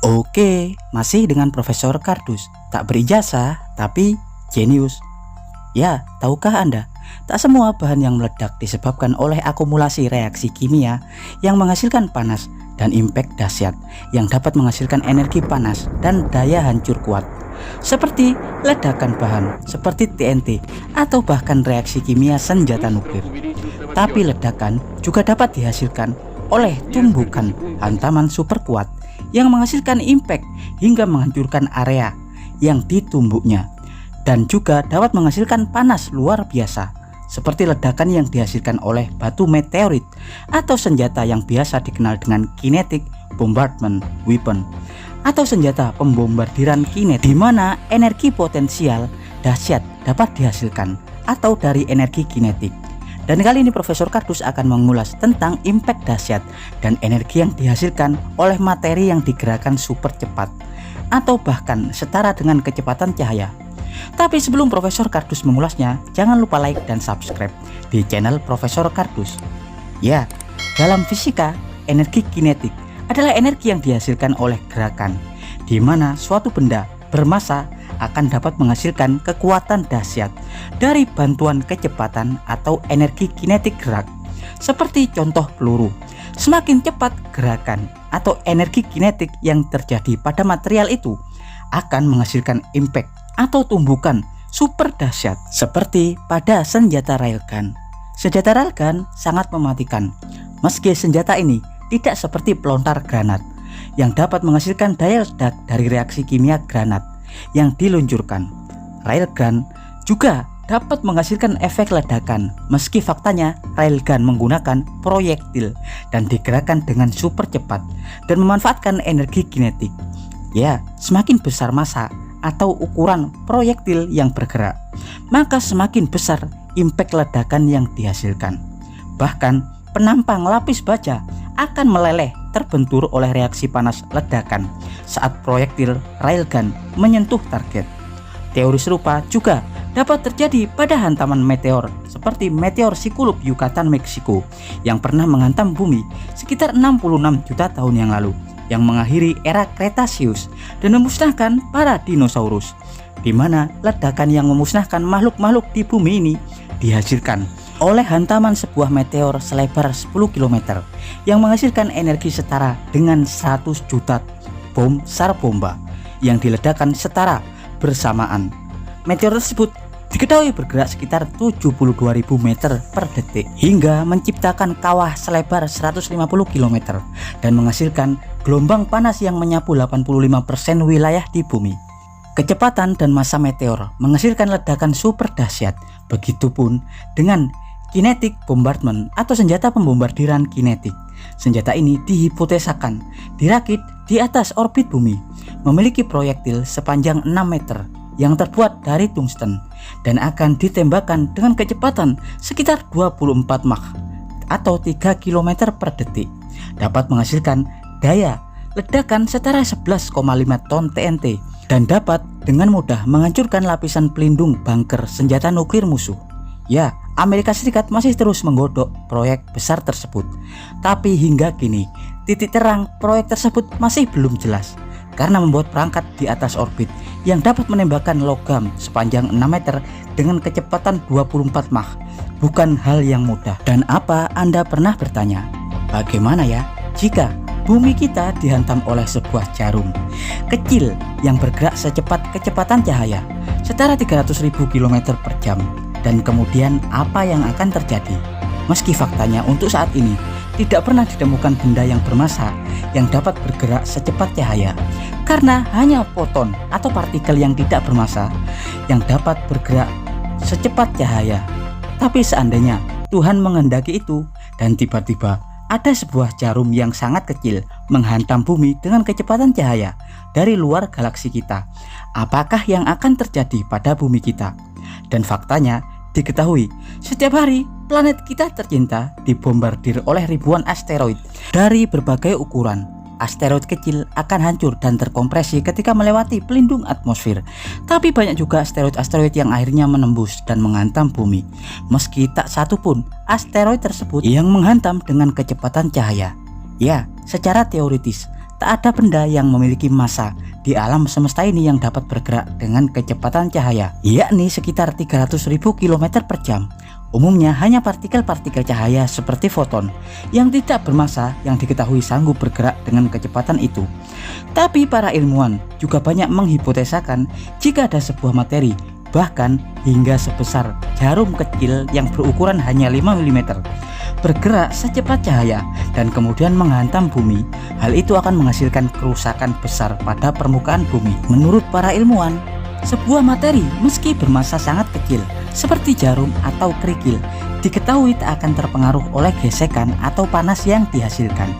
Oke, masih dengan Profesor Kardus. Tak berijazah, tapi jenius. Ya, tahukah Anda? Tak semua bahan yang meledak disebabkan oleh akumulasi reaksi kimia yang menghasilkan panas dan impact dahsyat yang dapat menghasilkan energi panas dan daya hancur kuat. Seperti ledakan bahan seperti TNT atau bahkan reaksi kimia senjata nuklir. Tapi ledakan juga dapat dihasilkan oleh tumbukan hantaman super kuat yang menghasilkan impact hingga menghancurkan area yang ditumbuknya, dan juga dapat menghasilkan panas luar biasa seperti ledakan yang dihasilkan oleh batu meteorit atau senjata yang biasa dikenal dengan kinetic bombardment weapon atau senjata pembombardiran kinetik, di mana energi potensial dahsyat dapat dihasilkan atau dari energi kinetik. Dan kali ini Profesor Kardus akan mengulas tentang impact dahsyat dan energi yang dihasilkan oleh materi yang digerakkan super cepat atau bahkan setara dengan kecepatan cahaya. Tapi sebelum Profesor Kardus mengulasnya, jangan lupa like dan subscribe di channel Profesor Kardus. Ya, dalam fisika, energi kinetik adalah energi yang dihasilkan oleh gerakan, di mana suatu benda bermassa akan dapat menghasilkan kekuatan dahsyat dari bantuan kecepatan atau energi kinetik gerak. Seperti contoh peluru, semakin cepat gerakan atau energi kinetik yang terjadi pada material itu akan menghasilkan impact atau tumbukan super dahsyat. Seperti pada senjata railgun. Senjata railgun sangat mematikan, meski senjata ini tidak seperti pelontar granat yang dapat menghasilkan daya ledak dari reaksi kimia granat yang diluncurkan. Railgun juga dapat menghasilkan efek ledakan, meski faktanya railgun menggunakan proyektil dan digerakkan dengan super cepat dan memanfaatkan energi kinetik. Ya, semakin besar massa atau ukuran proyektil yang bergerak, maka semakin besar impact ledakan yang dihasilkan. Bahkan penampang lapis baja akan meleleh terbentur oleh reaksi panas ledakan saat proyektil railgun menyentuh target. Teori serupa juga dapat terjadi pada hantaman meteor seperti meteor Cyclops Yucatan Meksiko yang pernah menghantam bumi sekitar 66 juta tahun yang lalu, yang mengakhiri era Cretaceous dan memusnahkan para dinosaurus, di mana ledakan yang memusnahkan makhluk-makhluk di bumi ini dihasilkan oleh hantaman sebuah meteor selebar 10 km yang menghasilkan energi setara dengan 100 juta bom SAR bomba yang diledakkan setara bersamaan. Meteor tersebut diketahui bergerak sekitar 72.000 meter per detik hingga menciptakan kawah selebar 150 km dan menghasilkan gelombang panas yang menyapu 85% wilayah di bumi. Kecepatan dan massa meteor menghasilkan ledakan super dahsyat. Begitupun dengan kinetic bombardment atau senjata pembombardiran kinetik. Senjata ini dihipotesakan dirakit di atas orbit bumi, memiliki proyektil sepanjang 6 meter yang terbuat dari tungsten dan akan ditembakkan dengan kecepatan sekitar 24 Mach atau 3 km per detik. Dapat menghasilkan daya ledakan setara 11,5 ton TNT dan dapat dengan mudah menghancurkan lapisan pelindung bunker senjata nuklir musuh. Ya, Amerika Serikat masih terus menggodok proyek besar tersebut. Tapi hingga kini, titik terang proyek tersebut masih belum jelas karena membuat perangkat di atas orbit yang dapat menembakkan logam sepanjang 6 meter dengan kecepatan 24 Mach bukan hal yang mudah. Dan apa Anda pernah bertanya, bagaimana ya jika bumi kita dihantam oleh sebuah jarum kecil yang bergerak secepat kecepatan cahaya setara 300.000 km per jam? Dan kemudian apa yang akan terjadi? Meski faktanya untuk saat ini tidak pernah ditemukan benda yang bermassa yang dapat bergerak secepat cahaya, karena hanya foton atau partikel yang tidak bermassa yang dapat bergerak secepat cahaya. Tapi seandainya Tuhan menghendaki itu dan tiba-tiba ada sebuah jarum yang sangat kecil menghantam bumi dengan kecepatan cahaya dari luar galaksi kita, apakah yang akan terjadi pada bumi kita? Dan faktanya diketahui setiap hari planet kita tercinta dibombardir oleh ribuan asteroid dari berbagai ukuran. Asteroid kecil akan hancur dan terkompresi ketika melewati pelindung atmosfer. Tapi banyak juga asteroid-asteroid yang akhirnya menembus dan menghantam bumi, meski tak satu pun asteroid tersebut yang menghantam dengan kecepatan cahaya. Ya, secara teoritis tak ada benda yang memiliki massa di alam semesta ini yang dapat bergerak dengan kecepatan cahaya, yakni sekitar 300.000 km per jam. Umumnya hanya partikel-partikel cahaya seperti foton yang tidak bermassa yang diketahui sanggup bergerak dengan kecepatan itu. Tapi para ilmuwan juga banyak menghipotesakan jika ada sebuah materi bahkan hingga sebesar jarum kecil yang berukuran hanya 5 mm bergerak secepat cahaya dan kemudian menghantam bumi, hal itu akan menghasilkan kerusakan besar pada permukaan bumi. Menurut para ilmuwan, sebuah materi meski bermassa sangat kecil seperti jarum atau kerikil diketahui tak akan terpengaruh oleh gesekan atau panas yang dihasilkan.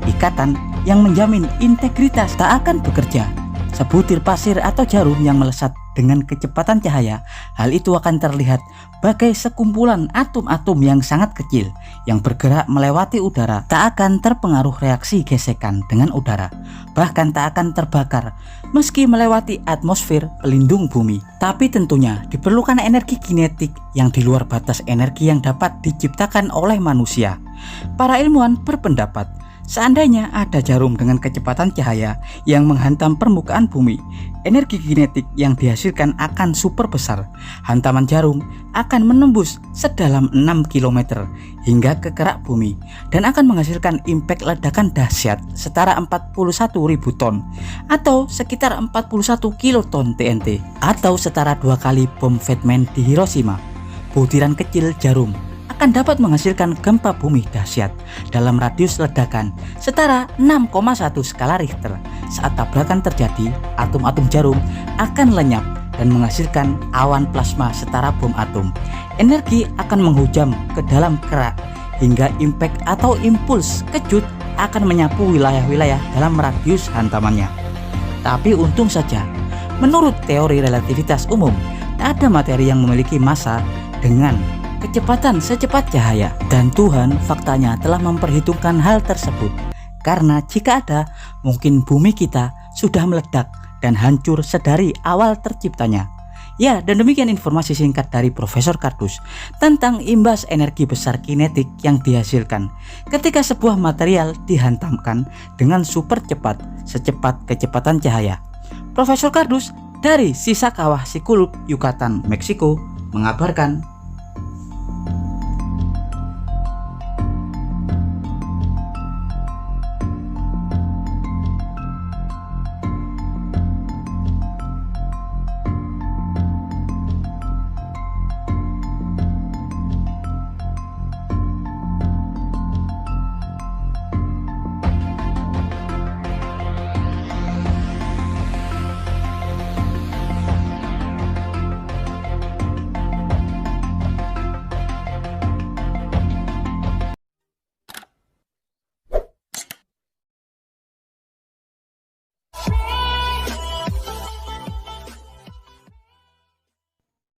Ikatan yang menjamin integritas tak akan bekerja. Sebutir pasir atau jarum yang melesat dengan kecepatan cahaya, hal itu akan terlihat bagai sekumpulan atom-atom yang sangat kecil yang bergerak melewati udara, tak akan terpengaruh reaksi gesekan dengan udara, bahkan tak akan terbakar meski melewati atmosfer pelindung bumi. Tapi tentunya diperlukan energi kinetik yang di luar batas energi yang dapat diciptakan oleh manusia. Para ilmuwan berpendapat, seandainya ada jarum dengan kecepatan cahaya yang menghantam permukaan bumi, energi kinetik yang dihasilkan akan super besar. Hantaman jarum akan menembus sedalam 6 km hingga ke kerak bumi dan akan menghasilkan impact ledakan dahsyat setara 41.000 ton atau sekitar 41 kiloton TNT atau setara 2 kali bom Fatman di Hiroshima. Butiran kecil jarum akan dapat menghasilkan gempa bumi dahsyat dalam radius ledakan setara 6,1 skala Richter. Saat tabrakan terjadi, atom-atom jarum akan lenyap dan menghasilkan awan plasma setara bom atom. Energi akan menghujam ke dalam kerak hingga impact atau impuls kejut akan menyapu wilayah-wilayah dalam radius hantamannya. Tapi untung saja, menurut teori relativitas umum, tak ada materi yang memiliki massa dengan kecepatan secepat cahaya, dan Tuhan faktanya telah memperhitungkan hal tersebut. Karena jika ada, mungkin bumi kita sudah meledak dan hancur sedari awal terciptanya. Ya, dan demikian informasi singkat dari Profesor Kardus tentang imbas energi besar kinetik yang dihasilkan ketika sebuah material dihantamkan dengan super cepat, secepat kecepatan cahaya. Profesor Kardus dari Sisa Kawah Sikuluk, Yucatan, Meksiko mengabarkan.